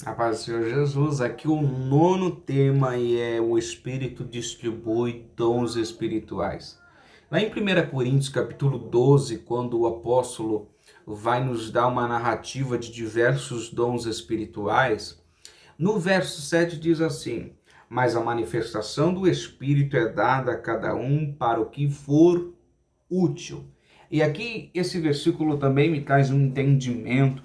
A paz do Senhor Jesus, aqui o nono tema e é o Espírito distribui dons espirituais. Lá em 1 Coríntios capítulo 12, quando o apóstolo vai nos dar uma narrativa de diversos dons espirituais, no verso 7 diz assim: mas a manifestação do Espírito é dada a cada um para o que for útil. E aqui esse versículo também me traz um entendimento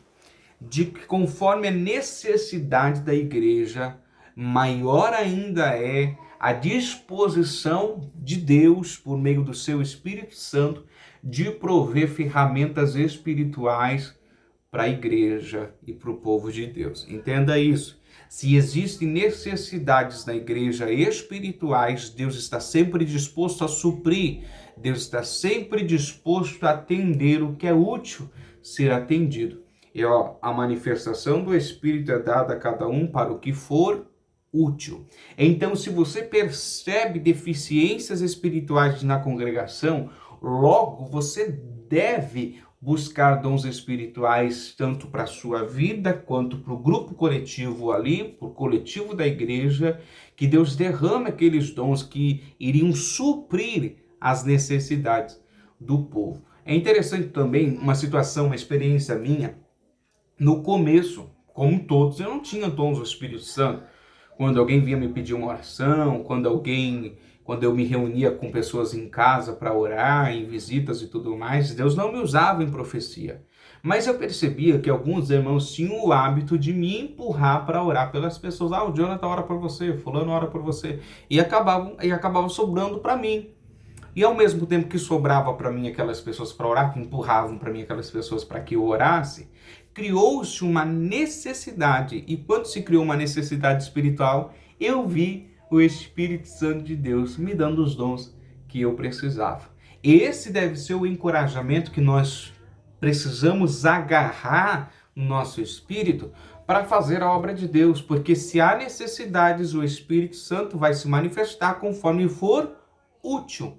de que conforme a necessidade da igreja, maior ainda é a disposição de Deus, por meio do seu Espírito Santo, de prover ferramentas espirituais para a igreja e para o povo de Deus. Entenda isso. Se existem necessidades na igreja espirituais, Deus está sempre disposto a suprir, Deus está sempre disposto a atender o que é útil ser atendido. E a manifestação do Espírito é dada a cada um para o que for útil. Então, se você percebe deficiências espirituais na congregação, logo você deve buscar dons espirituais tanto para a sua vida quanto para o grupo coletivo ali, para o coletivo da igreja, que Deus derrame aqueles dons que iriam suprir as necessidades do povo. É interessante também uma situação, uma experiência minha. No começo, como todos, eu não tinha dons do Espírito Santo. Quando alguém vinha me pedir uma oração, quando eu me reunia com pessoas em casa para orar, em visitas e tudo mais, Deus não me usava em profecia. Mas eu percebia que alguns irmãos tinham o hábito de me empurrar para orar pelas pessoas. O Jonathan ora por você, fulano ora por você. E acabava sobrando para mim. E ao mesmo tempo que sobrava para mim aquelas pessoas para orar, que empurravam para mim aquelas pessoas para que eu orasse, criou-se uma necessidade. E quando se criou uma necessidade espiritual, eu vi o Espírito Santo de Deus me dando os dons que eu precisava. Esse deve ser o encorajamento que nós precisamos agarrar no nosso espírito para fazer a obra de Deus, porque se há necessidades, o Espírito Santo vai se manifestar conforme for útil.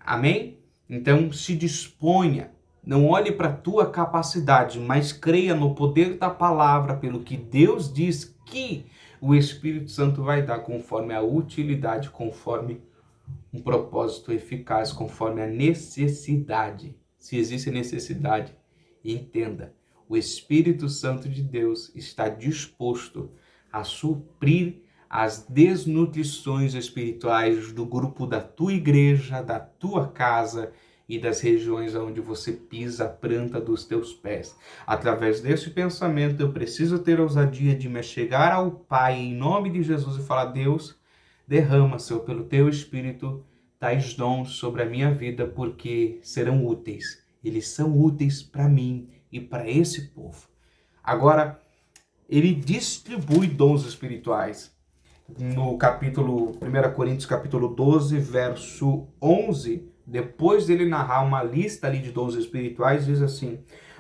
Amém? Então se disponha, não olhe para a tua capacidade, mas creia no poder da palavra, pelo que Deus diz que o Espírito Santo vai dar conforme a utilidade, conforme um propósito eficaz, conforme a necessidade. Se existe necessidade, entenda, o Espírito Santo de Deus está disposto a suprir as desnutrições espirituais do grupo da tua igreja, da tua casa e das regiões onde você pisa a planta dos teus pés. Através desse pensamento, eu preciso ter a ousadia de me chegar ao Pai em nome de Jesus e falar: Deus, derrama, Senhor, pelo teu Espírito, tais dons sobre a minha vida, porque serão úteis. Eles são úteis para mim e para esse povo. Agora, ele distribui dons espirituais. No capítulo 1 Coríntios, capítulo 12, verso 11, depois dele narrar uma lista ali de dons espirituais, diz assim: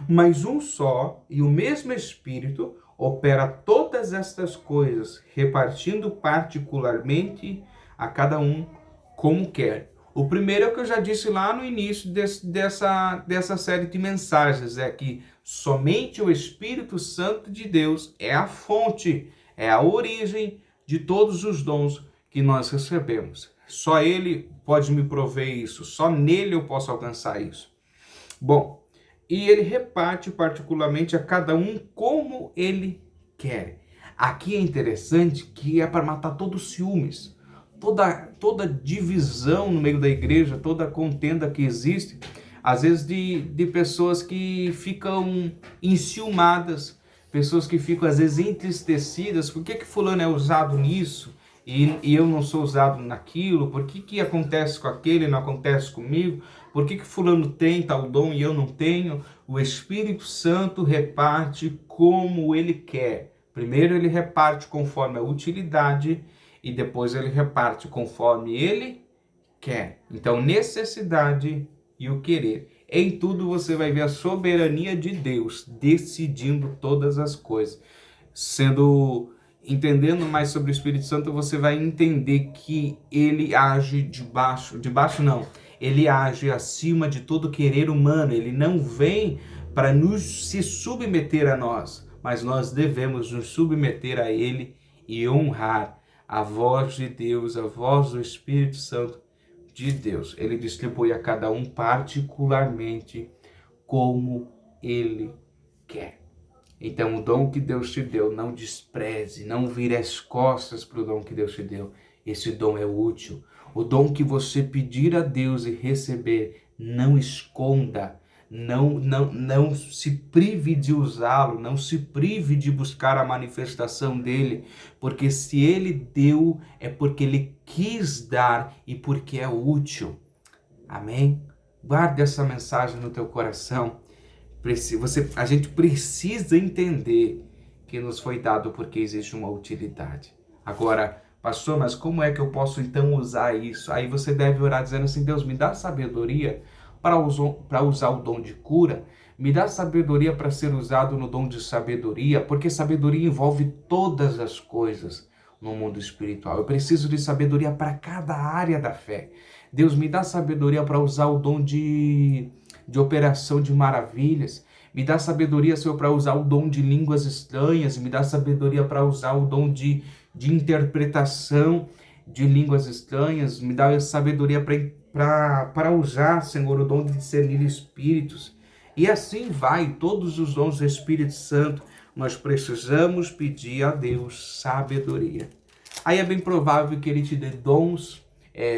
mas um só e o mesmo Espírito opera todas estas coisas, repartindo particularmente a cada um como quer. O primeiro é o que eu já disse lá no início dessa série de mensagens, é que somente o Espírito Santo de Deus é a fonte, é a origem de todos os dons que nós recebemos. Só Ele pode me prover isso, só nele eu posso alcançar isso. Bom, e ele reparte particularmente a cada um como ele quer. Aqui é interessante que é para matar todos os ciúmes, toda divisão no meio da igreja, toda contenda que existe, às vezes de pessoas que ficam enciumadas, pessoas que ficam às vezes entristecidas. Por que fulano é usado nisso e eu não sou usado naquilo? Por que acontece com aquele e não acontece comigo? Por que fulano tem tal dom e eu não tenho? O Espírito Santo reparte como ele quer. Primeiro ele reparte conforme a utilidade e depois ele reparte conforme ele quer. Então, necessidade e o querer. Em tudo você vai ver a soberania de Deus decidindo todas as coisas. Entendendo mais sobre o Espírito Santo, você vai entender que ele age debaixo não, ele age acima de todo querer humano. Ele não vem para nos se submeter a nós, mas nós devemos nos submeter a Ele e honrar a voz de Deus, a voz do Espírito Santo de Deus. Ele distribui a cada um particularmente como Ele quer. Então, o dom que Deus te deu, não despreze, não vire as costas para o dom que Deus te deu. Esse dom é útil. O dom que você pedir a Deus e receber, não esconda. Não se prive de usá-lo, não se prive de buscar a manifestação dele, porque se ele deu, é porque ele quis dar e porque é útil. Amém? Guarde essa mensagem no teu coração. A gente precisa entender que nos foi dado porque existe uma utilidade. Agora, pastor, mas como é que eu posso então usar isso? Aí você deve orar dizendo assim: Deus, me dá sabedoria para usar o dom de cura, me dá sabedoria para ser usado no dom de sabedoria, porque sabedoria envolve todas as coisas no mundo espiritual. Eu preciso de sabedoria para cada área da fé. Deus, me dá sabedoria para usar o dom de operação de maravilhas. Me dá sabedoria, Senhor, para usar o dom de línguas estranhas. Me dá sabedoria para usar o dom de interpretação de línguas estranhas. Me dá sabedoria para usar, Senhor, o dom de discernir espíritos. E assim vai, todos os dons do Espírito Santo. Nós precisamos pedir a Deus sabedoria. Aí é bem provável que Ele te dê dons,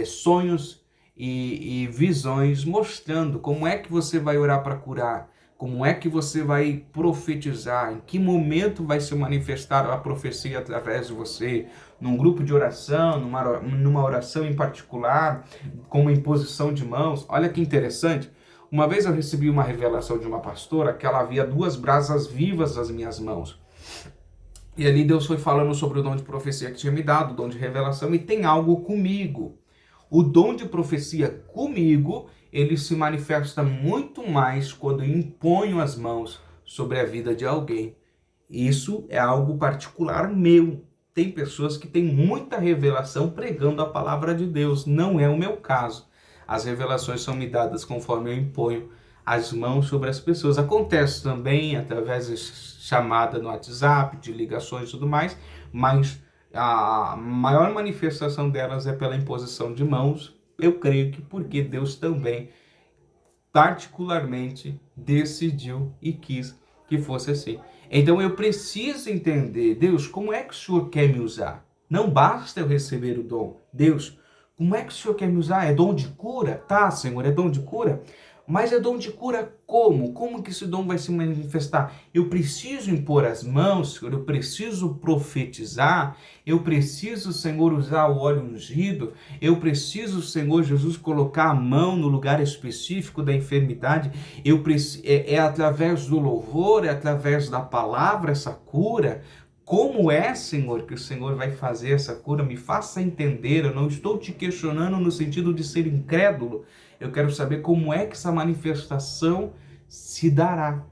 sonhos e visões, mostrando como é que você vai orar para curar, como é que você vai profetizar, em que momento vai se manifestar a profecia através de você, num grupo de oração, numa oração em particular, com uma imposição de mãos. Olha que interessante. Uma vez eu recebi uma revelação de uma pastora que ela havia 2 brasas vivas nas minhas mãos. E ali Deus foi falando sobre o dom de profecia que tinha me dado, o dom de revelação, e tem algo comigo. O dom de profecia comigo, ele se manifesta muito mais quando eu imponho as mãos sobre a vida de alguém. Isso é algo particular meu. Tem pessoas que têm muita revelação pregando a palavra de Deus. Não é o meu caso. As revelações são me dadas conforme eu imponho as mãos sobre as pessoas. Acontece também através de chamada no WhatsApp, de ligações e tudo mais, mas a maior manifestação delas é pela imposição de mãos. Eu creio que porque Deus também particularmente decidiu e quis que fosse assim. Então eu preciso entender, Deus, como é que o Senhor quer me usar? Não basta eu receber o dom. Deus, como é que o Senhor quer me usar? É dom de cura? Tá, Senhor, é dom de cura? Mas é dom de cura como? Como que esse dom vai se manifestar? Eu preciso impor as mãos, Senhor, eu preciso profetizar, eu preciso, Senhor, usar o óleo ungido, eu preciso, Senhor Jesus, colocar a mão no lugar específico da enfermidade, é através do louvor, é através da palavra essa cura. Como é, Senhor, que o Senhor vai fazer essa cura? Me faça entender, eu não estou te questionando no sentido de ser incrédulo. Eu quero saber como é que essa manifestação se dará.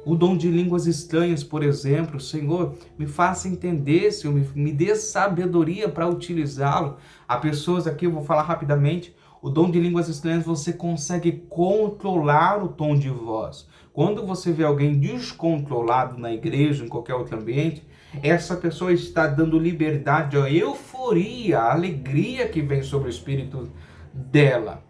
O dom de línguas estranhas, por exemplo, Senhor, me faça entender, Senhor, me dê sabedoria para utilizá-lo. Há pessoas aqui, eu vou falar rapidamente, o dom de línguas estranhas você consegue controlar o tom de voz. Quando você vê alguém descontrolado na igreja, em qualquer outro ambiente, essa pessoa está dando liberdade, a euforia, a alegria que vem sobre o espírito dela.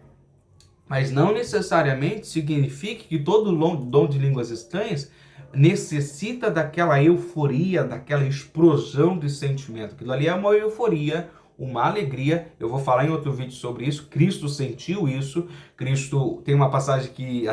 Mas não necessariamente significa que todo dom de línguas estranhas necessita daquela euforia, daquela explosão de sentimento. Aquilo ali é uma euforia, uma alegria. Eu vou falar em outro vídeo sobre isso. Cristo sentiu isso. Cristo tem uma passagem que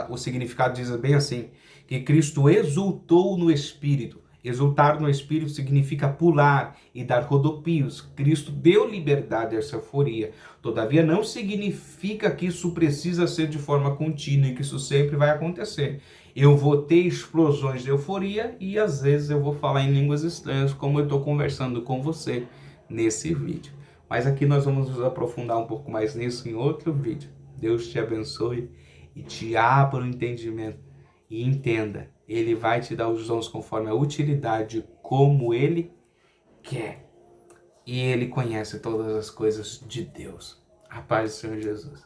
o significado diz bem assim, que Cristo exultou no Espírito. Exultar no Espírito significa pular e dar rodopios. Cristo deu liberdade a essa euforia. Todavia, não significa que isso precisa ser de forma contínua e que isso sempre vai acontecer. Eu vou ter explosões de euforia e às vezes eu vou falar em línguas estranhas, como eu estou conversando com você nesse vídeo. Mas aqui nós vamos nos aprofundar um pouco mais nisso em outro vídeo. Deus te abençoe e te abra o entendimento e entenda. Ele vai te dar os dons conforme a utilidade, como Ele quer. E Ele conhece todas as coisas de Deus. A paz do Senhor Jesus.